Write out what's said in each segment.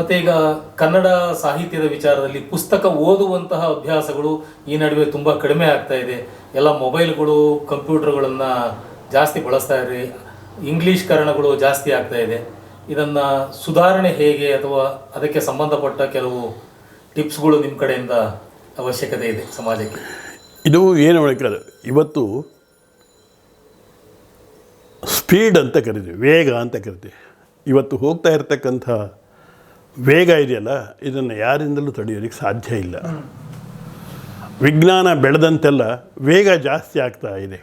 ಮತ್ತು ಈಗ ಕನ್ನಡ ಸಾಹಿತ್ಯದ ವಿಚಾರದಲ್ಲಿ ಪುಸ್ತಕ ಓದುವಂತಹ ಅಭ್ಯಾಸಗಳು ಈ ನಡುವೆ ತುಂಬ ಕಡಿಮೆ ಆಗ್ತಾ ಇದೆ. ಎಲ್ಲ ಮೊಬೈಲ್ಗಳು, ಕಂಪ್ಯೂಟರ್ಗಳನ್ನು ಜಾಸ್ತಿ ಬಳಸ್ತಾ ಇದ್ದಾರೆ. ಇಂಗ್ಲೀಷ್ಕರಣಗಳು ಜಾಸ್ತಿ ಆಗ್ತಾ ಇದೆ. ಇದನ್ನು ಸುಧಾರಣೆ ಹೇಗೆ, ಅಥವಾ ಅದಕ್ಕೆ ಸಂಬಂಧಪಟ್ಟ ಕೆಲವು ಟಿಪ್ಸ್ಗಳು ನಿಮ್ಮ ಕಡೆಯಿಂದ ಅವಶ್ಯಕತೆ ಇದೆ ಸಮಾಜಕ್ಕೆ? ಇದು ಏನು ಹೇಳೋಕ್ಕಾಗಲ್ಲ. ಇವತ್ತು ಸ್ಪೀಡ್ ಅಂತ ಕರಿತೀವಿ, ವೇಗ ಅಂತ ಕರಿತೀವಿ. ಇವತ್ತು ಹೋಗ್ತಾ ಇರ್ತಕ್ಕಂಥ ವೇಗ ಇದೆಯಲ್ಲ, ಇದನ್ನು ಯಾರಿಂದಲೂ ತಡೆಯೋದಕ್ಕೆ ಸಾಧ್ಯ ಇಲ್ಲ. ವಿಜ್ಞಾನ ಬೆಳೆದಂತೆಲ್ಲ ವೇಗ ಜಾಸ್ತಿ ಆಗ್ತಾ ಇದೆ.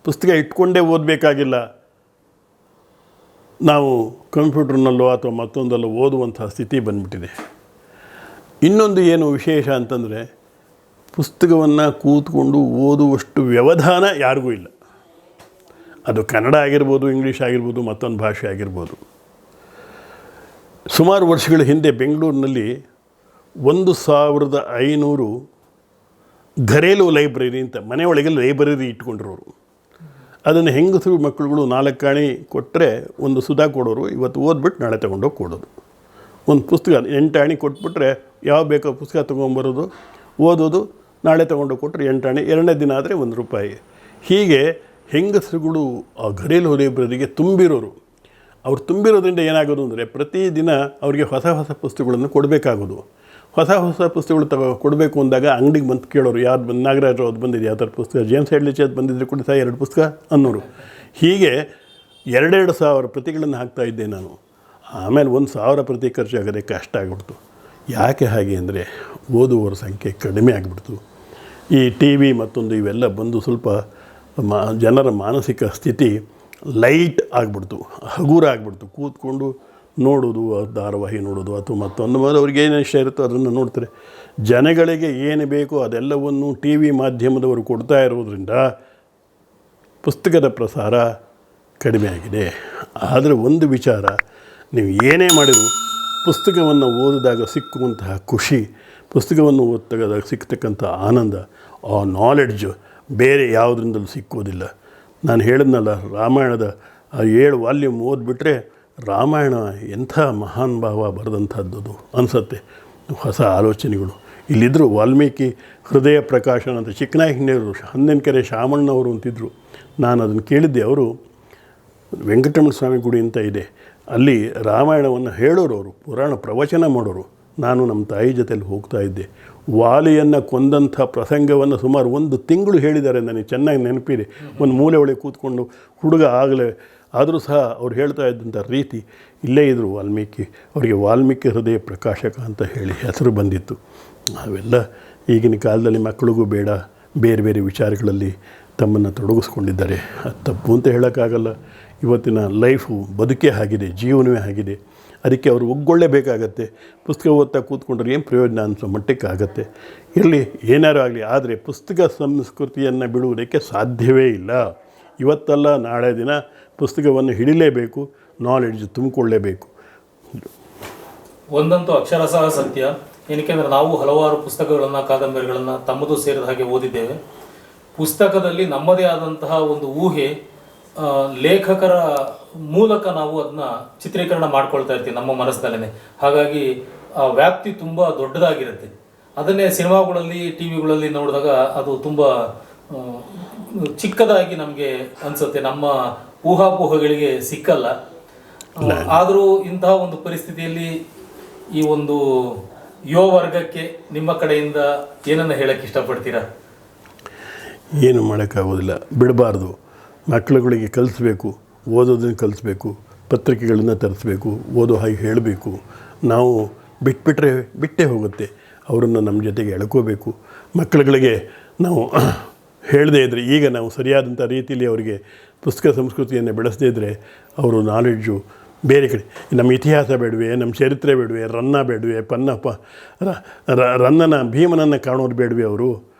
ಪುಸ್ತಕ ಇಟ್ಕೊಂಡೇ ಓದಬೇಕಾಗಿಲ್ಲ. ನಾವು ಕಂಪ್ಯೂಟರ್ನಲ್ಲೋ ಅಥವಾ ಮತ್ತೊಂದಲ್ಲೋ ಓದುವಂಥ ಸ್ಥಿತಿ ಬಂದ್ಬಿಟ್ಟಿದೆ. ಇನ್ನೊಂದು ಏನು ವಿಶೇಷ ಅಂತಂದರೆ, ಪುಸ್ತಕವನ್ನು ಕೂತ್ಕೊಂಡು ಓದುವಷ್ಟು ವ್ಯವಧಾನ ಯಾರಿಗೂ ಇಲ್ಲ. ಅದು ಕನ್ನಡ ಆಗಿರ್ಬೋದು, ಇಂಗ್ಲೀಷ್ ಆಗಿರ್ಬೋದು, ಮತ್ತೊಂದು ಭಾಷೆ ಆಗಿರ್ಬೋದು. ಸುಮಾರು ವರ್ಷಗಳ ಹಿಂದೆ ಬೆಂಗಳೂರಿನಲ್ಲಿ 1500 ಘರೇಲು ಲೈಬ್ರರಿ ಅಂತ ಮನೆಯೊಳಗೆ ಲೈಬ್ರರಿ ಇಟ್ಕೊಂಡಿರೋರು. ಅದನ್ನು ಹೆಂಗಸರು ಮಕ್ಕಳುಗಳು 4 ಆಣೆ ಕೊಟ್ಟರೆ ಒಂದು ಸುಧಾ ಕೊಡೋರು. ಇವತ್ತು ಓದ್ಬಿಟ್ಟು ನಾಳೆ ತೊಗೊಂಡೋಗಿ ಕೊಡೋದು. ಒಂದು ಪುಸ್ತಕ 8 ಆಣೆ ಕೊಟ್ಬಿಟ್ರೆ ಯಾವ ಬೇಕೋ ಪುಸ್ತಕ ತೊಗೊಂಬರೋದು, ಓದೋದು, ನಾಳೆ ತೊಗೊಂಡೋಗಿ ಕೊಟ್ಟರೆ 8 ಆಣೆ, 2ನೇ ದಿನ ಆದರೆ ₹1. ಹೀಗೆ ಹೆಂಗಸರುಗಳು ಆ ಘರೇಲು ಲೈಬ್ರರಿಗೆ ತುಂಬಿರೋರು. ಅವ್ರು ತುಂಬಿರೋದ್ರಿಂದ ಏನಾಗೋದು ಅಂದರೆ, ಪ್ರತಿದಿನ ಅವರಿಗೆ ಹೊಸ ಹೊಸ ಪುಸ್ತಕಗಳನ್ನು ಕೊಡಬೇಕಾಗೋದು. ಹೊಸ ಹೊಸ ಪುಸ್ತಕಗಳು ಕೊಡಬೇಕು ಅಂದಾಗ ಅಂಗಡಿಗೆ ಬಂದು ಕೇಳೋರು, ಯಾರು ಬಂದು, ನಾಗರಾಜ್ ಅದು ಬಂದಿದೆ, ಯಾವ ಥರ ಪುಸ್ತಕ, ಜೇಮ್ಸ್ ಹೆಡ್ಲಿಚ್ ಅದು ಬಂದಿದ್ದರೆ ಕೊಡಿ ಸಹ 2 ಪುಸ್ತಕ ಅನ್ನೋರು. ಹೀಗೆ 2,000 ಪ್ರತಿಗಳನ್ನು ಹಾಕ್ತಾಯಿದ್ದೆ ನಾನು. ಆಮೇಲೆ 1,000 ಪ್ರತಿ ಖರ್ಚಾಗೋದೇ ಕಷ್ಟ ಆಗಿಬಿಡ್ತು. ಯಾಕೆ ಹಾಗೆ ಅಂದರೆ, ಓದುವವರ ಸಂಖ್ಯೆ ಕಡಿಮೆ ಆಗಿಬಿಡ್ತು. ಈ ಟಿ ವಿ ಮತ್ತೊಂದು ಇವೆಲ್ಲ ಬಂದು ಸ್ವಲ್ಪ ಜನರ ಮಾನಸಿಕ ಸ್ಥಿತಿ ಲೈಟ್ ಆಗಿಬಿಡ್ತು, ಹಗುರ ಆಗಿಬಿಡ್ತು. ಕೂತ್ಕೊಂಡು ನೋಡೋದು, ಧಾರಾವಾಹಿ ನೋಡೋದು ಅಥವಾ ಮತ್ತೊಂದು ಅವ್ರಿಗೆ ಏನು ಇಷ್ಟ ಇರುತ್ತೋ ಅದನ್ನು ನೋಡ್ತಾರೆ. ಜನಗಳಿಗೆ ಏನು ಬೇಕೋ ಅದೆಲ್ಲವನ್ನು ಟಿ ವಿ ಮಾಧ್ಯಮದವರು ಕೊಡ್ತಾ ಇರೋದ್ರಿಂದ ಪುಸ್ತಕದ ಪ್ರಸಾರ ಕಡಿಮೆ ಆಗಿದೆ. ಆದರೆ ಒಂದು ವಿಚಾರ, ನೀವು ಏನೇ ಮಾಡಿದರೂ ಪುಸ್ತಕವನ್ನು ಓದಿದಾಗ ಸಿಕ್ಕುವಂತಹ ಖುಷಿ, ಪುಸ್ತಕವನ್ನು ಓದಿದಾಗ ಸಿಗ್ತಕ್ಕಂಥ ಆನಂದ, ಆ ನಾಲೆಡ್ಜ್ ಬೇರೆ ಯಾವುದರಿಂದಲೂ ಸಿಕ್ಕೋದಿಲ್ಲ. ನಾನು ಹೇಳಿದ್ನಲ್ಲ, ರಾಮಾಯಣದ ಆ 7 ವಾಲ್ಯೂಮ್ ಓದಿಬಿಟ್ರೆ ರಾಮಾಯಣ ಎಂಥ ಮಹಾನ್ ಭಾವ ಬರೆದಂಥದ್ದು ಅನಿಸುತ್ತೆ. ಹೊಸ ಆಲೋಚನೆಗಳು ಇಲ್ಲಿದ್ದರು. ವಾಲ್ಮೀಕಿ ಹೃದಯ ಪ್ರಕಾಶನ ಅಂತ ಚಿಕ್ಕನಾಯಕನವರು, ಹಂದಿನಕೆರೆ ಶಾಮಣ್ಣವರು ಅಂತಿದ್ದರು. ನಾನು ಅದನ್ನು ಕೇಳಿದ್ದೆ. ಅವರು ವೆಂಕಟರಮಣ ಸ್ವಾಮಿ ಗುಡಿ ಅಂತ ಇದೆ, ಅಲ್ಲಿ ರಾಮಾಯಣವನ್ನು ಹೇಳೋರು, ಅವರು ಪುರಾಣ ಪ್ರವಚನ ಮಾಡೋರು. ನಾನು ನಮ್ಮ ತಾಯಿ ಜೊತೆಯಲ್ಲಿ ಹೋಗ್ತಾ ಇದ್ದೆ. ವಾಲಿಯನ್ನು ಕೊಂದಂಥ ಪ್ರಸಂಗವನ್ನು ಸುಮಾರು 1 ತಿಂಗಳು ಹೇಳಿದ್ದಾರೆ. ನನಗೆ ಚೆನ್ನಾಗಿ ನೆನಪಿದೆ. ಒಂದು ಮೂಲೆ ಒಳಗೆ ಕೂತ್ಕೊಂಡು ಹುಡುಗ ಆಗಲೇ ಆದರೂ ಸಹ ಅವ್ರು ಹೇಳ್ತಾ ಇದ್ದಂಥ ರೀತಿ, ಇಲ್ಲೇ ಇದ್ದರು ವಾಲ್ಮೀಕಿ. ಅವರಿಗೆ ವಾಲ್ಮೀಕಿ ಹೃದಯ ಪ್ರಕಾಶಕ ಅಂತ ಹೇಳಿ ಹೆಸರು ಬಂದಿತ್ತು. ಅವೆಲ್ಲ ಈಗಿನ ಕಾಲದಲ್ಲಿ ಮಕ್ಕಳಿಗೂ ಬೇಡ, ಬೇರೆ ಬೇರೆ ವಿಚಾರಗಳಲ್ಲಿ ತಮ್ಮನ್ನು ತೊಡಗಿಸ್ಕೊಂಡಿದ್ದಾರೆ. ಅದು ತಪ್ಪು ಅಂತ ಹೇಳೋಕ್ಕಾಗಲ್ಲ. ಇವತ್ತಿನ ಲೈಫು ಬದುಕೇ ಆಗಿದೆ, ಜೀವನವೇ ಆಗಿದೆ. ಅದಕ್ಕೆ ಅವರು ಒಗ್ಗೊಳ್ಳೇಬೇಕಾಗತ್ತೆ. ಪುಸ್ತಕ ಓದ್ತಾ ಕೂತ್ಕೊಂಡ್ರೆ ಏನು ಪ್ರಯೋಜನ ಅನಿಸೋ ಮಟ್ಟಕ್ಕೆ ಆಗುತ್ತೆ. ಇರಲಿ, ಏನಾರು ಆಗಲಿ, ಆದರೆ ಪುಸ್ತಕ ಸಂಸ್ಕೃತಿಯನ್ನು ಬಿಡುವುದಕ್ಕೆ ಸಾಧ್ಯವೇ ಇಲ್ಲ. ಇವತ್ತಲ್ಲ ನಾಳೆ ದಿನ ಪುಸ್ತಕವನ್ನು ಹಿಡಿಲೇಬೇಕು, ನಾಲೆಡ್ಜ್ ತುಂಬಿಕೊಳ್ಳೇಬೇಕು. ಒಂದಂತೂ ಅಕ್ಷರಶಃ ಸತ್ಯ. ಏನಕ್ಕೆಂದರೆ ನಾವು ಹಲವಾರು ಪುಸ್ತಕಗಳನ್ನು, ಕಾದಂಬರಿಗಳನ್ನು ತಮ್ಮದು ಸೇರಿದ ಹಾಗೆ ಓದಿದ್ದೇವೆ. ಪುಸ್ತಕದಲ್ಲಿ ನಮ್ಮದೇ ಆದಂತಹ ಒಂದು ಊಹೆ, ಲೇಖಕರ ಮೂಲಕ ನಾವು ಅದನ್ನ ಚಿತ್ರೀಕರಣ ಮಾಡ್ಕೊಳ್ತಾ ಇರ್ತೀವಿ ನಮ್ಮ ಮನಸ್ಸಿನಲ್ಲೇ. ಹಾಗಾಗಿ ಆ ವ್ಯಾಪ್ತಿ ತುಂಬ ದೊಡ್ಡದಾಗಿರುತ್ತೆ. ಅದನ್ನೇ ಸಿನಿಮಾಗಳಲ್ಲಿ, ಟಿ ವಿಗಳಲ್ಲಿ ನೋಡಿದಾಗ ಅದು ತುಂಬ ಚಿಕ್ಕದಾಗಿ ನಮಗೆ ಅನಿಸುತ್ತೆ, ನಮ್ಮ ಊಹಾಪೋಹಗಳಿಗೆ ಸಿಕ್ಕಲ್ಲ. ಆದರೂ ಇಂತಹ ಒಂದು ಪರಿಸ್ಥಿತಿಯಲ್ಲಿ ಈ ಒಂದು ಯುವ ವರ್ಗಕ್ಕೆ ನಿಮ್ಮ ಕಡೆಯಿಂದ ಏನನ್ನು ಹೇಳಕ್ಕೆ ಇಷ್ಟಪಡ್ತೀರಾ? ಏನು ಮಾಡೋಕ್ಕಾಗೋದಿಲ್ಲ, ಬಿಡಬಾರ್ದು. ಮಕ್ಕಳುಗಳಿಗೆ ಕಲಿಸ್ಬೇಕು, ಓದೋದನ್ನು ಕಲಿಸ್ಬೇಕು, ಪತ್ರಿಕೆಗಳನ್ನು ತರಿಸ್ಬೇಕು, ಓದೋ ಹಾಗೆ ಹೇಳಬೇಕು. ನಾವು ಬಿಟ್ಬಿಟ್ರೆ ಬಿಟ್ಟೇ ಹೋಗುತ್ತೆ. ಅವರನ್ನು ನಮ್ಮ ಜೊತೆಗೆ ಎಳ್ಕೋಬೇಕು. ಮಕ್ಕಳುಗಳಿಗೆ ನಾವು ಹೇಳದೇ ಇದ್ದರೆ, ಈಗ ನಾವು ಸರಿಯಾದಂಥ ರೀತಿಯಲ್ಲಿ ಅವರಿಗೆ ಪುಸ್ತಕ ಸಂಸ್ಕೃತಿಯನ್ನು ಬೆಳೆಸದೇ ಇದ್ದರೆ ಅವರು ನಾಲೆಡ್ಜು ಬೇರೆ ಕಡೆ, ನಮ್ಮ ಇತಿಹಾಸ ಬೇಡವೆ, ನಮ್ಮ ಚರಿತ್ರೆ ಬೇಡವೆ, ರನ್ನ ಬೇಡವೆ, ರನ್ನನ ಭೀಮನನ್ನು ಕಾಣೋದು ಬೇಡವೆ, ಅವರು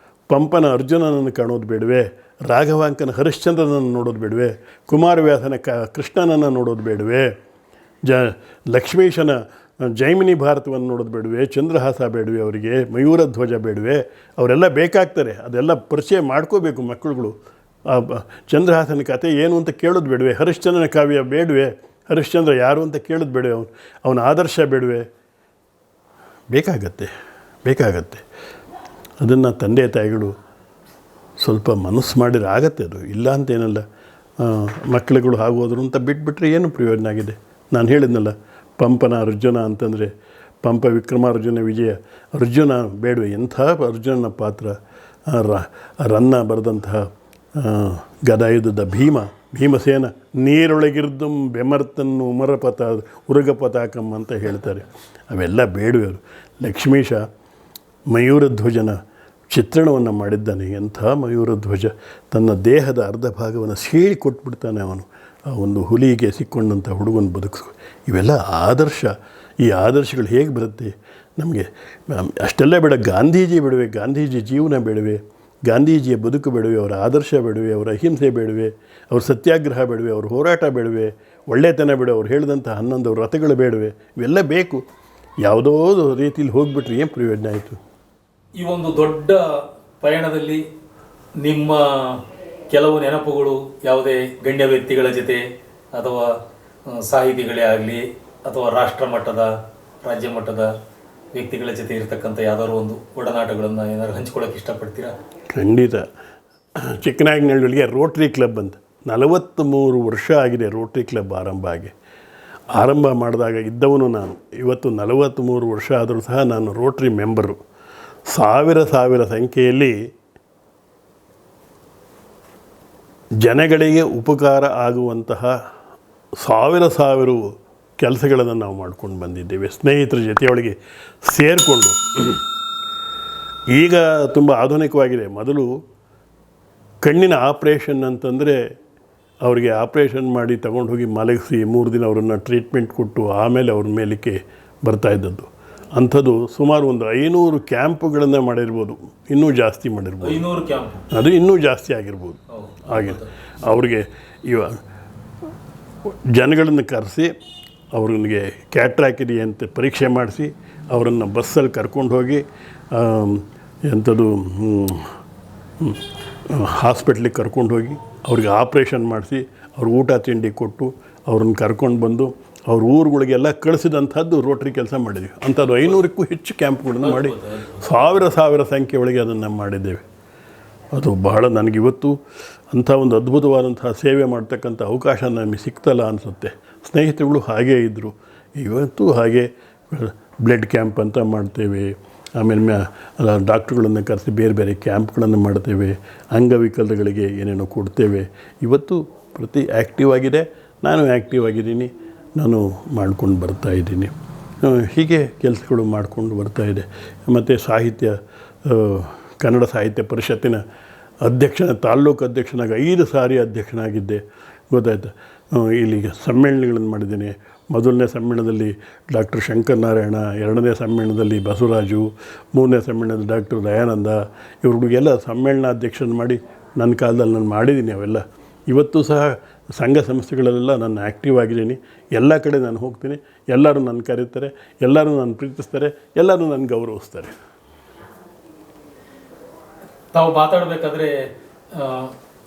ಪಂಪನ ಅರ್ಜುನನನ್ನು ಕಾಣೋದು ಬೇಡವೆ, ರಾಘವಾಂಕನ ಹರಿಶ್ಚಂದ್ರನನ್ನು ನೋಡೋದು ಬೇಡವೆ, ಕುಮಾರವ್ಯಾಸನ ಕೃಷ್ಣನನ್ನು ನೋಡೋದು ಬೇಡವೆ, ಲಕ್ಷ್ಮೀಶನ ಜೈಮಿನಿ ಭಾರತವನ್ನು ನೋಡೋದು ಬೇಡವೆ, ಚಂದ್ರಹಾಸ ಬೇಡವೆ, ಅವರಿಗೆ ಮಯೂರ ಧ್ವಜ ಬೇಡವೆ, ಅವರೆಲ್ಲ ಬೇಕಾಗ್ತಾರೆ. ಅದೆಲ್ಲ ಪರಿಚಯ ಮಾಡ್ಕೋಬೇಕು ಮಕ್ಕಳುಗಳು. ಚಂದ್ರಹಾಸನ ಕಥೆ ಏನು ಅಂತ ಕೇಳೋದು ಬೇಡವೆ, ಹರಿಶ್ಚಂದ್ರನ ಕಾವ್ಯ ಬೇಡವೆ, ಹರಿಶ್ಚಂದ್ರ ಯಾರು ಅಂತ ಕೇಳೋದು ಬೇಡವೆ, ಅವನ ಆದರ್ಶ ಬೇಡವೆ? ಬೇಕಾಗತ್ತೆ. ಅದನ್ನು ತಂದೆ ತಾಯಿಗಳು ಸ್ವಲ್ಪ ಮನಸ್ಸು ಮಾಡಿದ್ರೆ ಆಗತ್ತೆ, ಅದು ಇಲ್ಲ ಅಂತೇನಲ್ಲ. ಮಕ್ಕಳುಗಳು ಆಗೋದ್ರು ಅಂತ ಬಿಟ್ಬಿಟ್ರೆ ಏನು ಪ್ರಯೋಜನ ಆಗಿದೆ? ನಾನು ಹೇಳಿದ್ನಲ್ಲ, ಪಂಪನ ಅರ್ಜುನ ಅಂತಂದರೆ ಪಂಪ ವಿಕ್ರಮಾರ್ಜುನ ವಿಜಯ, ಅರ್ಜುನ ಬೇಡವೆ? ಎಂಥ ಅರ್ಜುನನ ಪಾತ್ರ. ರನ್ನ ಬರೆದಂತಹ ಗದಾಯುಧದ ಭೀಮಸೇನ ನೀರೊಳಗಿರ್ದು ಬೆಮರ್ತನ್ನು ಉರಗಪತಾಕಂ ಅಂತ ಹೇಳ್ತಾರೆ. ಅವೆಲ್ಲ ಬೇಡವೆ? ಅವರು ಲಕ್ಷ್ಮೀಶ ಮಯೂರಧ್ವಜನ ಚಿತ್ರಣವನ್ನು ಮಾಡಿದ್ದಾನೆ. ಎಂಥ ಮಯೂರಧ್ವಜ, ತನ್ನ ದೇಹದ ಅರ್ಧ ಭಾಗವನ್ನು ಸೀಳಿ ಕೊಟ್ಬಿಡ್ತಾನೆ ಅವನು, ಆ ಒಂದು ಹುಲಿಗೆ ಸಿಕ್ಕೊಂಡಂಥ ಹುಡುಗನ ಬದುಕು. ಇವೆಲ್ಲ ಆದರ್ಶ. ಈ ಆದರ್ಶಗಳು ಹೇಗೆ ಬರುತ್ತೆ ನಮಗೆ? ಅಷ್ಟೆಲ್ಲ ಬೇಡ. ಗಾಂಧೀಜಿ ಬೇಡವೆ? ಗಾಂಧೀಜಿ ಜೀವನ ಬೇಡವೆ? ಗಾಂಧೀಜಿಯ ಬದುಕು ಬೇಡವೆ? ಅವರ ಆದರ್ಶ ಬೇಡವೆ? ಅವರ ಅಹಿಂಸೆ ಬೇಡವೆ? ಅವ್ರ ಸತ್ಯಾಗ್ರಹ ಬೇಡವೆ? ಅವ್ರ ಹೋರಾಟ ಬೇಡವೆ? ಒಳ್ಳೆತನ ಬೇಡ? ಅವ್ರು ಹೇಳಿದಂಥ 11 ವ್ರತಗಳು ಬೇಡವೆ? ಇವೆಲ್ಲ ಬೇಕು. ಯಾವುದೋ ರೀತಿಯಲ್ಲಿ ಹೋಗಿಬಿಟ್ರೆ ಏನು ಪ್ರಯೋಜನ ಆಯಿತು? ಈ ಒಂದು ದೊಡ್ಡ ಪಯಣದಲ್ಲಿ ನಿಮ್ಮ ಕೆಲವು ನೆನಪುಗಳು ಯಾವುದೇ ಗಣ್ಯ ವ್ಯಕ್ತಿಗಳ ಜೊತೆ ಅಥವಾ ಸಾಹಿತಿಗಳೇ ಆಗಲಿ ಅಥವಾ ರಾಷ್ಟ್ರ ಮಟ್ಟದ ರಾಜ್ಯ ಮಟ್ಟದ ವ್ಯಕ್ತಿಗಳ ಜೊತೆ ಇರತಕ್ಕಂಥ ಯಾವ್ದಾದ್ರು ಒಂದು ಒಡನಾಟಗಳನ್ನು ಏನಾದ್ರು ಹಂಚ್ಕೊಳ್ಳೋಕೆ ಇಷ್ಟಪಡ್ತೀರಾ? ಖಂಡಿತ. ಚಿಕ್ಕನಾಯಕನಹಳ್ಳಿಗೆ ರೋಟ್ರಿ ಕ್ಲಬ್ ಅಂತ 43 ವರ್ಷ ಆಗಿದೆ ರೋಟ್ರಿ ಕ್ಲಬ್ ಆರಂಭ ಮಾಡಿದಾಗ ಇದ್ದವನು ನಾನು. ಇವತ್ತು 43 ವರ್ಷ ಆದರೂ ಸಹ ನಾನು ರೋಟ್ರಿ ಮೆಂಬರು. ಸಾವಿರ ಸಂಖ್ಯೆಯಲ್ಲಿ ಜನಗಳಿಗೆ ಉಪಕಾರ ಆಗುವಂತಹ ಸಾವಿರ ಕೆಲಸಗಳನ್ನು ನಾವು ಮಾಡ್ಕೊಂಡು ಬಂದಿದ್ದೇವೆ, ಸ್ನೇಹಿತರ ಜೊತೆಯೊಳಗೆ ಸೇರಿಕೊಂಡು. ಈಗ ತುಂಬ ಆಧುನಿಕವಾಗಿದೆ. ಮೊದಲು ಕಣ್ಣಿನ ಆಪ್ರೇಷನ್ ಅಂತಂದರೆ ಅವರಿಗೆ ಆಪ್ರೇಷನ್ ಮಾಡಿ ತಗೊಂಡು ಹೋಗಿ ಮಲಗಿಸಿ 3 ದಿನ ಅವರನ್ನು ಟ್ರೀಟ್ಮೆಂಟ್ ಕೊಟ್ಟು ಆಮೇಲೆ ಅವ್ರ ಮೇಲಕ್ಕೆ ಬರ್ತಾಯಿದ್ದದ್ದು. ಅಂಥದ್ದು ಸುಮಾರು ಒಂದು 500 ಕ್ಯಾಂಪುಗಳನ್ನು ಮಾಡಿರ್ಬೋದು, ಇನ್ನೂ ಜಾಸ್ತಿ ಮಾಡಿರ್ಬೋದು. 500 ಕ್ಯಾಂಪ್, ಅದು ಇನ್ನೂ ಜಾಸ್ತಿ ಆಗಿರ್ಬೋದು. ಹಾಗೆ ಅವ್ರಿಗೆ ಜನಗಳನ್ನು ಕರೆಸಿ ಅವ್ರಿಗೆ ಕ್ಯಾಟ್ರಾಕ್ ಇದೆ ಅಂತ ಪರೀಕ್ಷೆ ಮಾಡಿಸಿ ಅವರನ್ನು ಬಸ್ಸಲ್ಲಿ ಕರ್ಕೊಂಡು ಹೋಗಿ ಎಂಥದ್ದು ಹಾಸ್ಪಿಟ್ಲಿಗೆ ಕರ್ಕೊಂಡು ಹೋಗಿ ಅವ್ರಿಗೆ ಆಪ್ರೇಷನ್ ಮಾಡಿಸಿ ಅವ್ರಿಗೆ ಊಟ ತಿಂಡಿ ಕೊಟ್ಟು ಅವ್ರನ್ನ ಕರ್ಕೊಂಡು ಬಂದು ಅವ್ರ ಊರುಗಳಿಗೆಲ್ಲ ಕಳಿಸಿದಂಥದ್ದು ರೋಟ್ರಿ ಕೆಲಸ ಮಾಡಿದ್ವಿ. ಅಂಥದ್ದು 500ಕ್ಕೂ ಹೆಚ್ಚು ಕ್ಯಾಂಪ್ಗಳನ್ನು ಮಾಡಿ ಸಾವಿರ ಸಂಖ್ಯೆ ಒಳಗೆ ಅದನ್ನು ಮಾಡಿದ್ದೇವೆ. ಅದು ಬಹಳ ನನಗಿವತ್ತು ಅಂಥ ಒಂದು ಅದ್ಭುತವಾದಂಥ ಸೇವೆ ಮಾಡ್ತಕ್ಕಂಥ ಅವಕಾಶ ನಮಗೆ ಸಿಗ್ತಲ್ಲ ಅನಿಸುತ್ತೆ. ಸ್ನೇಹಿತರುಗಳು ಹಾಗೇ ಇದ್ದರು. ಇವತ್ತು ಹಾಗೆ ಬ್ಲಡ್ ಕ್ಯಾಂಪ್ ಅಂತ ಮಾಡ್ತೇವೆ, ಆಮೇಲೆ ಡಾಕ್ಟ್ರುಗಳನ್ನು ಕರೆಸಿ ಬೇರೆ ಕ್ಯಾಂಪ್ಗಳನ್ನು ಮಾಡ್ತೇವೆ, ಅಂಗವಿಕಲಗಳಿಗೆ ಏನೇನೋ ಕೊಡ್ತೇವೆ. ಇವತ್ತು ಪ್ರತಿ ಆ್ಯಕ್ಟಿವ್ ಆಗಿದೆ, ನಾನು ಆ್ಯಕ್ಟಿವ್ ಆಗಿದ್ದೀನಿ, ನಾನು ಮಾಡ್ಕೊಂಡು ಬರ್ತಾಯಿದ್ದೀನಿ. ಹೀಗೆ ಕೆಲಸಗಳು ಮಾಡಿಕೊಂಡು ಬರ್ತಾಯಿದೆ. ಮತ್ತು ಕನ್ನಡ ಸಾಹಿತ್ಯ ಪರಿಷತ್ತಿನ ತಾಲ್ಲೂಕು ಅಧ್ಯಕ್ಷನಾಗಿ 5 ಸಾರಿ ಅಧ್ಯಕ್ಷನಾಗಿದ್ದೆ, ಗೊತ್ತಾಯ್ತು. ಇಲ್ಲಿಗೆ ಸಮ್ಮೇಳನಗಳನ್ನು ಮಾಡಿದ್ದೇನೆ. ಮೊದಲನೇ ಸಮ್ಮೇಳನದಲ್ಲಿ ಡಾಕ್ಟರ್ ಶಂಕರನಾರಾಯಣ, 2ನೇ ಸಮ್ಮೇಳನದಲ್ಲಿ ಬಸವರಾಜು, 3ನೇ ಸಮ್ಮೇಳನದಲ್ಲಿ ಡಾಕ್ಟರ್ ದಯಾನಂದ, ಇವ್ರಿಗೆಲ್ಲ ಸಮ್ಮೇಳನಾಧ್ಯಕ್ಷರನ್ನು ಮಾಡಿ ನನ್ನ ಕಾಲದಲ್ಲಿ ನಾನು ಮಾಡಿದ್ದೀನಿ ಅವೆಲ್ಲ. ಇವತ್ತು ಸಹ ಸಂಘ ಸಂಸ್ಥೆಗಳಲ್ಲೆಲ್ಲ ನಾನು ಆ್ಯಕ್ಟಿವ್ ಆಗಿದ್ದೀನಿ. ಎಲ್ಲ ಕಡೆ ನಾನು ಹೋಗ್ತೀನಿ, ಎಲ್ಲರೂ ನನ್ನ ಕರೀತಾರೆ, ಎಲ್ಲರೂ ನನ್ನ ಪ್ರೀತಿಸ್ತಾರೆ, ಎಲ್ಲರೂ ನನ್ನ ಗೌರವಿಸ್ತಾರೆ. ತಾವು ಮಾತಾಡಬೇಕಾದ್ರೆ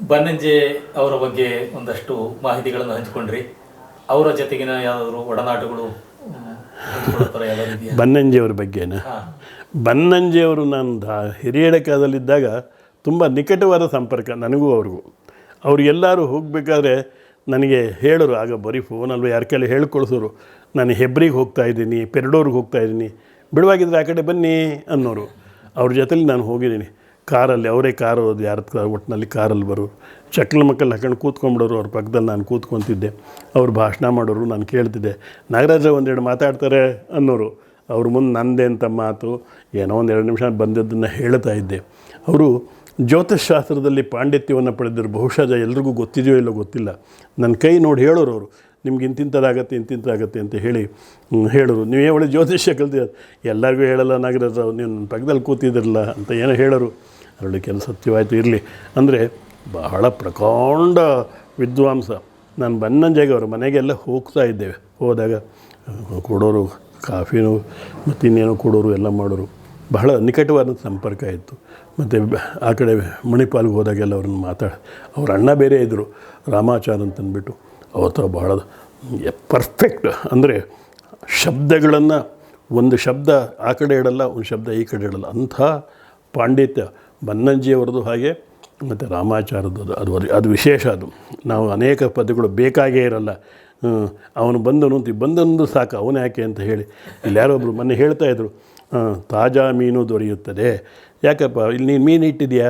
ಬನ್ನಂಜೆ ಅವರ ಬಗ್ಗೆ ಒಂದಷ್ಟು ಮಾಹಿತಿಗಳನ್ನು ಹಂಚಿಕೊಂಡ್ರಿ. ಅವರ ಜೊತೆಗಿನ ಯಾವುದಾದ್ರು ಒಡನಾಟಗಳು ಬನ್ನಂಜೆಯವ್ರ ಬಗ್ಗೆನಾ? ಬನ್ನಂಜೆಯವರು ನಾನು ಹಿರಿಯಡಕದಲ್ಲಿದ್ದಾಗ ತುಂಬ ನಿಕಟವಾದ ಸಂಪರ್ಕ ನನಗೂ ಅವ್ರಿಗೂ. ಅವ್ರು ಎಲ್ಲರೂ ಹೋಗಬೇಕಾದ್ರೆ ನನಗೆ ಹೇಳೋರು, ಆಗ ಬರೀ ಫೋನಲ್ಲಿ ಯಾರ ಕೈಲಿ ಹೇಳ್ಕೊಳ್ಸೋರು, ನಾನು ಹೆಬ್ರಿಗೆ ಹೋಗ್ತಾಯಿದ್ದೀನಿ, ಪೆರಡೂರ್ಗೆ ಹೋಗ್ತಾಯಿದ್ದೀನಿ, ಬಿಡುವಾಗಿದ್ದರೆ ಆ ಕಡೆ ಬನ್ನಿ ಅನ್ನೋರು. ಅವ್ರ ಜೊತೆಲಿ ನಾನು ಹೋಗಿದ್ದೀನಿ ಕಾರಲ್ಲಿ. ಅವರೇ ಕಾರು ಯಾರ ಒಟ್ಟಿನಲ್ಲಿ ಕಾರಲ್ಲಿ ಬರೋರು, ಚಕ್ಲ ಮಕ್ಕಳು ಹಾಕೊಂಡು ಕೂತ್ಕೊಂಡ್ಬಿಡೋರು. ಅವ್ರ ಪಕ್ಕದಲ್ಲಿ ನಾನು ಕೂತ್ಕೊತಿದ್ದೆ, ಅವ್ರು ಭಾಷಣ ಮಾಡೋರು, ನಾನು ಕೇಳ್ತಿದ್ದೆ. ನಾಗರಾಜ 1-2 ಮಾತಾಡ್ತಾರೆ ಅನ್ನೋರು. ಅವ್ರ ಮುಂದೆ ನಂದೇ ಅಂತ ಮಾತು ಏನೋ 1-2 ನಿಮಿಷ ಬಂದದ್ದನ್ನು ಹೇಳ್ತಾ ಇದ್ದೆ. ಅವರು ಜ್ಯೋತಿಷ್ಶಾಸ್ತ್ರದಲ್ಲಿ ಪಾಂಡಿತ್ಯವನ್ನು ಪಡೆದರು. ಬಹುಶಃ ಎಲ್ರಿಗೂ ಗೊತ್ತಿದೆಯೋ ಇಲ್ಲೋ ಗೊತ್ತಿಲ್ಲ. ನನ್ನ ಕೈ ನೋಡಿ ಹೇಳೋರು ಅವರು, ನಿಮ್ಗೆ ಇಂತಿಂಥದ್ದಾಗತ್ತೆ ಅಂತ ಹೇಳೋರು. ನೀವೇ ಒಳ್ಳೆ ಜ್ಯೋತಿಷ್ಯ ಕಲ್ತಿದ್ದ, ಎಲ್ಲರಿಗೂ ಹೇಳಲ್ಲ ನಾಗರಾಜ, ನೀವು ನನ್ನ ಪಕ್ಕದಲ್ಲಿ ಕೂತಿದ್ದಿರಲ್ಲ ಅಂತ ಏನೋ ಹೇಳೋರು. ಅದರಲ್ಲಿ ಕೆಲಸ ಸತ್ಯವಾಯಿತು. ಇರಲಿ ಅಂದರೆ ಬಹಳ ಪ್ರಕಾಂಡ ವಿದ್ವಾಂಸ. ನಾನು ಬನ್ನಂಜೆಗೆ ಅವರ ಮನೆಗೆಲ್ಲ ಹೋಗ್ತಾ ಇದ್ದೇವೆ. ಹೋದಾಗ ಕೊಡೋರು ಕಾಫಿನೂ ಮತ್ತು ಇನ್ನೇನೋ ಕೊಡೋರು, ಎಲ್ಲ ಮಾಡೋರು. ಬಹಳ ನಿಕಟವಾದ ಸಂಪರ್ಕ ಇತ್ತು. ಮತ್ತು ಆ ಕಡೆ ಮಣಿಪಾಲ್ಗೆ ಹೋದಾಗೆಲ್ಲ ಅವ್ರನ್ನ ಅವ್ರ ಅಣ್ಣ ಬೇರೆ ಇದ್ದರು, ರಾಮಾಚಾರ್ ಅಂತಂದ್ಬಿಟ್ಟು. ಅವತ್ತು ಬಹಳ ಪರ್ಫೆಕ್ಟ್. ಅಂದರೆ ಶಬ್ದಗಳನ್ನು ಒಂದು ಶಬ್ದ ಆ ಕಡೆ ಇಡಲ್ಲ, ಒಂದು ಶಬ್ದ ಈ ಕಡೆ ಇಡಲ್ಲ, ಅಂಥ ಪಾಂಡಿತ್ಯ ಬನ್ನಂಜಿಯವರದು ಹಾಗೆ ಮತ್ತು ರಾಮಾಚಾರ್ಯದ್ದು ಅದು ವಿಶೇಷ. ಅದು ನಾವು ಅನೇಕ ಪದಗಳು ಬೇಕಾಗೇ ಇರಲ್ಲ. ಅವನು ಬಂದನು ಸಾಕು, ಅವನು ಯಾಕೆ ಅಂತ ಹೇಳಿ. ಇಲ್ಲಿ ಯಾರೊಬ್ಬರು ಮೊನ್ನೆ ಹೇಳ್ತಾಯಿದ್ರು, ತಾಜಾ ಮೀನು ದೊರೆಯುತ್ತದೆ. ಯಾಕಪ್ಪ ಇಲ್ಲಿ ನೀನು ಮೀನು ಇಟ್ಟಿದೆಯಾ,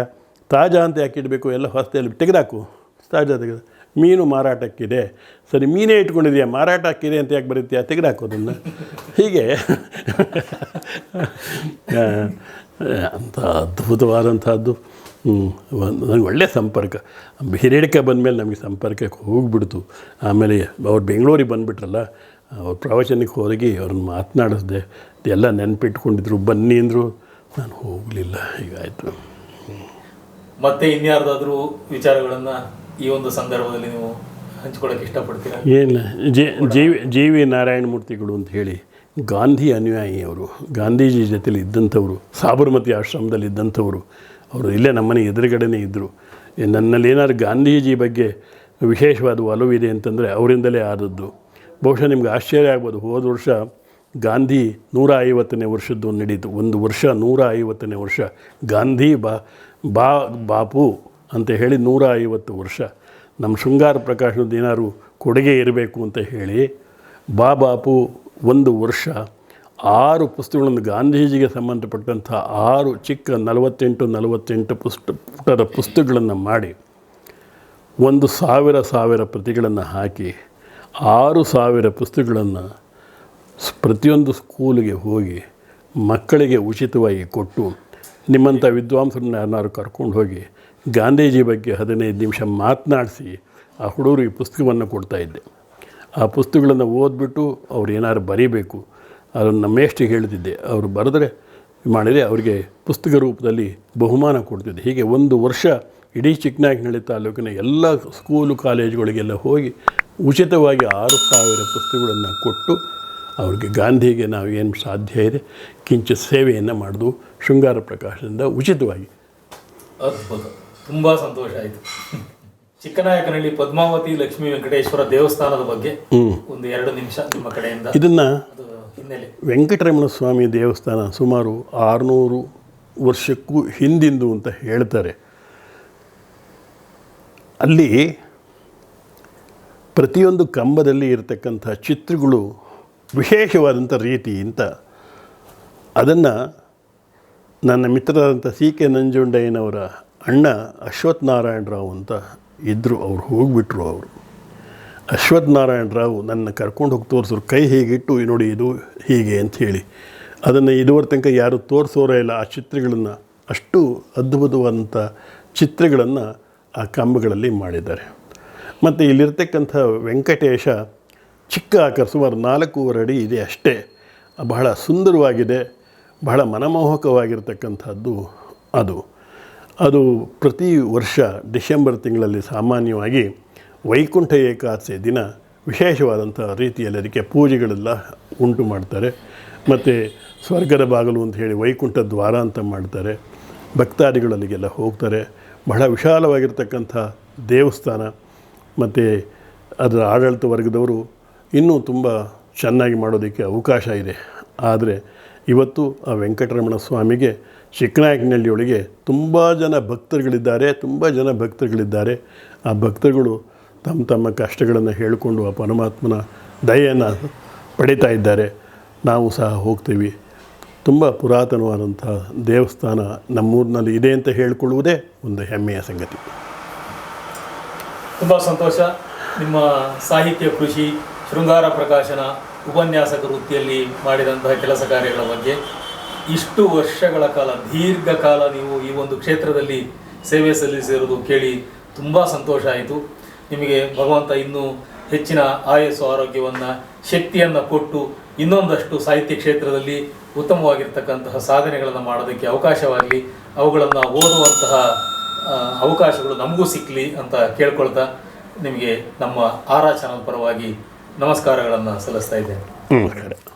ತಾಜಾ ಅಂತ ಯಾಕೆ ಇಡಬೇಕು, ಎಲ್ಲ ಹೊಸದಲ್ಲಿ ತೆಗೆದಾಕು, ತಾಜಾ ತೆಗೆದು. ಮೀನು ಮಾರಾಟಕ್ಕಿದೆ, ಸರಿ ಮೀನೇ ಇಟ್ಕೊಂಡಿದೆಯಾ, ಮಾರಾಟ ಹಾಕಿದೆ ಅಂತ ಯಾಕೆ ಬರೀತೀಯಾ, ತೆಗೆದಾಕೋದನ್ನು. ಹೀಗೆ ಅಂಥ ಅದ್ಭುತವಾದಂಥದ್ದು. ನನಗೆ ಒಳ್ಳೆಯ ಸಂಪರ್ಕ. ಹಿರೇಡಿಕೆ ಬಂದಮೇಲೆ ನಮಗೆ ಸಂಪರ್ಕಕ್ಕೆ ಹೋಗಿಬಿಡ್ತು. ಆಮೇಲೆ ಅವ್ರು ಬೆಂಗಳೂರಿಗೆ ಬಂದುಬಿಟ್ರಲ್ಲ, ಅವ್ರ ಪ್ರವಚನಕ್ಕೆ ಹೋಗಿ ಅವ್ರನ್ನ ಮಾತನಾಡಿಸ್ದೆ, ಎಲ್ಲ ನೆನಪಿಟ್ಕೊಂಡಿದ್ರು, ಬನ್ನಿ ಅಂದರು, ನಾನು ಹೋಗಲಿಲ್ಲ. ಹೀಗಾಯಿತು. ಮತ್ತೆ ಇನ್ಯಾರ್ದಾದ್ರೂ ವಿಚಾರಗಳನ್ನು ಈ ಒಂದು ಸಂದರ್ಭದಲ್ಲಿ ನೀವು ಹಂಚ್ಕೊಳ್ಳೋಕೆ ಇಷ್ಟಪಡ್ತೀರಾ? ಏನಿಲ್ಲ, ಜಿ ವಿ ನಾರಾಯಣಮೂರ್ತಿಗಳು ಅಂತ ಹೇಳಿ ಗಾಂಧಿ ಅನುಯಾಯಿ ಅವರು, ಗಾಂಧೀಜಿ ಜೊತೆಲಿ ಇದ್ದಂಥವರು, ಸಾಬರಮತಿ ಆಶ್ರಮದಲ್ಲಿ ಇದ್ದಂಥವರು. ಅವರು ಇಲ್ಲೇ ನಮ್ಮನೆ ಎದುರುಗಡೆನೇ ಇದ್ದರು. ನನ್ನಲ್ಲಿ ಏನಾದ್ರು ಗಾಂಧೀಜಿ ಬಗ್ಗೆ ವಿಶೇಷವಾದ ಒಲವಿದೆ ಅಂತಂದರೆ ಅವರಿಂದಲೇ ಆದದ್ದು. ಬಹುಶಃ ನಿಮ್ಗೆ ಆಶ್ಚರ್ಯ ಆಗ್ಬೋದು, ಹೋದ ವರ್ಷ ಗಾಂಧಿ 150ನೇ ವರ್ಷದ್ದು ನಡೀತು. ಒಂದು ವರ್ಷ 150ನೇ ವರ್ಷ ಗಾಂಧಿ ಬಾಪು ಅಂತ ಹೇಳಿ 150 ವರ್ಷ. ನಮ್ಮ ಶೃಂಗಾರ ಪ್ರಕಾಶನದ್ದು ಏನಾದ್ರು ಕೊಡುಗೆ ಇರಬೇಕು ಅಂತ ಹೇಳಿ ಬಾಪು ಒಂದು ವರ್ಷ 6 ಪುಸ್ತಕಗಳನ್ನು, ಗಾಂಧೀಜಿಗೆ ಸಂಬಂಧಪಟ್ಟಂಥ 6 ಚಿಕ್ಕ 48 ಪುಟದ ಪುಸ್ತಕಗಳನ್ನು ಮಾಡಿ 1,000 ಪ್ರತಿಗಳನ್ನು ಹಾಕಿ 6,000 ಪುಸ್ತಕಗಳನ್ನು ಪ್ರತಿಯೊಂದು ಸ್ಕೂಲಿಗೆ ಹೋಗಿ ಮಕ್ಕಳಿಗೆ ಉಚಿತವಾಗಿ ಕೊಟ್ಟು, ನಿಮ್ಮಂಥ ವಿದ್ವಾಂಸರನ್ನ ಯಾರನ್ನಾರು ಕರ್ಕೊಂಡು ಹೋಗಿ ಗಾಂಧೀಜಿ ಬಗ್ಗೆ 15 ನಿಮಿಷ ಮಾತನಾಡಿಸಿ ಆ ಹುಡುಗರಿಗೆ ಪುಸ್ತಕವನ್ನು ಕೊಡ್ತಾಯಿದ್ದೆ. ಆ ಪುಸ್ತಕಗಳನ್ನು ಓದ್ಬಿಟ್ಟು ಅವ್ರು ಏನಾದ್ರು ಬರೀಬೇಕು, ಅದನ್ನು ನಮ್ಮ ಮೇಷ್ಟಿಗೆ ಹೇಳ್ತಿದ್ದೆ. ಅವರು ಬರೆದ್ರೆ ಮಾಡಿದರೆ ಅವರಿಗೆ ಪುಸ್ತಕ ರೂಪದಲ್ಲಿ ಬಹುಮಾನ ಕೊಡ್ತಿದ್ದೆ. ಹೀಗೆ ಒಂದು ವರ್ಷ ಇಡೀ ಚಿಕ್ಕನಾಯಕನಹಳ್ಳಿ ತಾಲೂಕಿನ ಎಲ್ಲ ಸ್ಕೂಲು ಕಾಲೇಜುಗಳಿಗೆಲ್ಲ ಹೋಗಿ ಉಚಿತವಾಗಿ 6,000 ಪುಸ್ತಕಗಳನ್ನು ಕೊಟ್ಟು ಅವ್ರಿಗೆ ಗಾಂಧಿಗೆ ನಾವು ಏನು ಸಾಧ್ಯ ಇದೆ ಕಿಂಚಿತ್ ಸೇವೆಯನ್ನು ಮಾಡೋದು ಶೃಂಗಾರ ಪ್ರಕಾಶದಿಂದ ಉಚಿತವಾಗಿ. ಅದ್ಭುತ, ತುಂಬ ಸಂತೋಷ ಆಯಿತು. ಚಿಕ್ಕನಾಯಕನಹಳ್ಳಿ ಪದ್ಮಾವತಿ ಲಕ್ಷ್ಮೀ ವೆಂಕಟೇಶ್ವರ ದೇವಸ್ಥಾನದ ಬಗ್ಗೆ ಒಂದು 2 ನಿಮಿಷ ನಿಮ್ಮ ಕಡೆಯಿಂದ. ಇದನ್ನು ಹಿನ್ನೆಲೆ ವೆಂಕಟರಮಣ ಸ್ವಾಮಿ ದೇವಸ್ಥಾನ ಸುಮಾರು 600 ವರ್ಷಕ್ಕೂ ಹಿಂದಿಂದು ಅಂತ ಹೇಳ್ತಾರೆ. ಅಲ್ಲಿ ಪ್ರತಿಯೊಂದು ಕಂಬದಲ್ಲಿ ಇರತಕ್ಕಂಥ ಚಿತ್ರಗಳು ವಿಶೇಷವಾದಂಥ ರೀತಿ ಅಂತ. ಅದನ್ನು ನನ್ನ ಮಿತ್ರರಾದಂಥ CK ನಂಜುಂಡಯ್ಯನವರ ಅಣ್ಣ ಅಶ್ವಥ್ ನಾರಾಯಣರಾವ್ ಅಂತ ಇದ್ದರು, ಅವ್ರು ಹೋಗಿಬಿಟ್ರು. ಅವರು ಅಶ್ವಥ್ ನಾರಾಯಣರಾವ್ ನನ್ನ ಕರ್ಕೊಂಡು ಹೋಗಿ ತೋರಿಸಿದ್ರು, ಕೈ ಹೀಗಿಟ್ಟು ನೋಡಿ ಇದು ಹೀಗೆ ಅಂಥೇಳಿ. ಅದನ್ನು ಇದುವರೆ ತನಕ ಯಾರು ತೋರಿಸೋರೇ ಇಲ್ಲ. ಆ ಚಿತ್ರಗಳನ್ನು, ಅಷ್ಟು ಅದ್ಭುತವಾದಂಥ ಚಿತ್ರಗಳನ್ನು ಆ ಕಂಬಗಳಲ್ಲಿ ಮಾಡಿದ್ದಾರೆ. ಮತ್ತು ಇಲ್ಲಿರ್ತಕ್ಕಂಥ ವೆಂಕಟೇಶ ಚಿಕ್ಕ ಆಕಾರ, ಸುಮಾರು 4.5 ಅಡಿ ಇದೆ ಅಷ್ಟೇ. ಬಹಳ ಸುಂದರವಾಗಿದೆ, ಬಹಳ ಮನಮೋಹಕವಾಗಿರ್ತಕ್ಕಂಥದ್ದು ಅದು ಪ್ರತಿ ವರ್ಷ ಡಿಸೆಂಬರ್ ತಿಂಗಳಲ್ಲಿ ಸಾಮಾನ್ಯವಾಗಿ ವೈಕುಂಠ ಏಕಾದಶಿ ದಿನ ವಿಶೇಷವಾದಂಥ ರೀತಿಯಲ್ಲಿ ಅದಕ್ಕೆ ಪೂಜೆಗಳೆಲ್ಲ ಉಂಟು ಮಾಡ್ತಾರೆ. ಮತ್ತು ಸ್ವರ್ಗದ ಬಾಗಿಲು ಅಂತ ಹೇಳಿ ವೈಕುಂಠ ದ್ವಾರ ಅಂತ ಮಾಡ್ತಾರೆ. ಭಕ್ತಾದಿಗಳಲ್ಲಿಗೆಲ್ಲ ಹೋಗ್ತಾರೆ. ಬಹಳ ವಿಶಾಲವಾಗಿರ್ತಕ್ಕಂಥ ದೇವಸ್ಥಾನ. ಮತ್ತು ಅದರ ಆಡಳಿತ ವರ್ಗದವರು ಇನ್ನೂ ತುಂಬ ಚೆನ್ನಾಗಿ ಮಾಡೋದಕ್ಕೆ ಅವಕಾಶ ಇದೆ. ಆದರೆ ಇವತ್ತು ಆ ವೆಂಕಟರಮಣ ಸ್ವಾಮಿಗೆ ಚಿಕ್ಕನಾಯಕನಹಳ್ಳಿಯೊಳಗೆ ತುಂಬ ಜನ ಭಕ್ತರುಗಳಿದ್ದಾರೆ. ಆ ಭಕ್ತರುಗಳು ತಮ್ಮ ಕಷ್ಟಗಳನ್ನು ಹೇಳಿಕೊಂಡು ಆ ಪರಮಾತ್ಮನ ದಯೆಯನ್ನು ಪಡೀತಾ ಇದ್ದಾರೆ. ನಾವು ಸಹ ಹೋಗ್ತೀವಿ. ತುಂಬ ಪುರಾತನವಾದಂಥ ದೇವಸ್ಥಾನ ನಮ್ಮೂರಿನಲ್ಲಿ ಇದೆ ಅಂತ ಹೇಳಿಕೊಳ್ಳುವುದೇ ಒಂದು ಹೆಮ್ಮೆಯ ಸಂಗತಿ. ತುಂಬ ಸಂತೋಷ. ನಿಮ್ಮ ಸಾಹಿತ್ಯ ಕೃಷಿ, ಶೃಂಗಾರ ಪ್ರಕಾಶನ, ಉಪನ್ಯಾಸಕ ವೃತ್ತಿಯಲ್ಲಿ ಮಾಡಿದಂತಹ ಕೆಲಸ ಕಾರ್ಯಗಳ ಬಗ್ಗೆ ಇಷ್ಟು ವರ್ಷಗಳ ಕಾಲ, ದೀರ್ಘಕಾಲ ನೀವು ಈ ಒಂದು ಕ್ಷೇತ್ರದಲ್ಲಿ ಸೇವೆ ಸಲ್ಲಿಸಿರುವುದು ಕೇಳಿ ತುಂಬ ಸಂತೋಷ ಆಯಿತು. ನಿಮಗೆ ಭಗವಂತ ಇನ್ನೂ ಹೆಚ್ಚಿನ ಆಯಸ್ಸು, ಆರೋಗ್ಯವನ್ನು, ಶಕ್ತಿಯನ್ನು ಕೊಟ್ಟು ಇನ್ನೊಂದಷ್ಟು ಸಾಹಿತ್ಯ ಕ್ಷೇತ್ರದಲ್ಲಿ ಉತ್ತಮವಾಗಿರ್ತಕ್ಕಂತಹ ಸಾಧನೆಗಳನ್ನು ಮಾಡೋದಕ್ಕೆ ಅವಕಾಶವಾಗಲಿ, ಅವುಗಳನ್ನು ಓದುವಂತಹ ಅವಕಾಶಗಳು ನಮಗೂ ಸಿಕ್ಕಲಿ ಅಂತ ಕೇಳ್ಕೊಳ್ತಾ ನಿಮಗೆ ನಮ್ಮ ಆರಾ ಚಾನಲ್ ಪರವಾಗಿ ನಮಸ್ಕಾರಗಳನ್ನು ಸಲ್ಲಿಸ್ತಾ ಇದ್ದೇನೆ. ನಮಸ್ಕಾರ.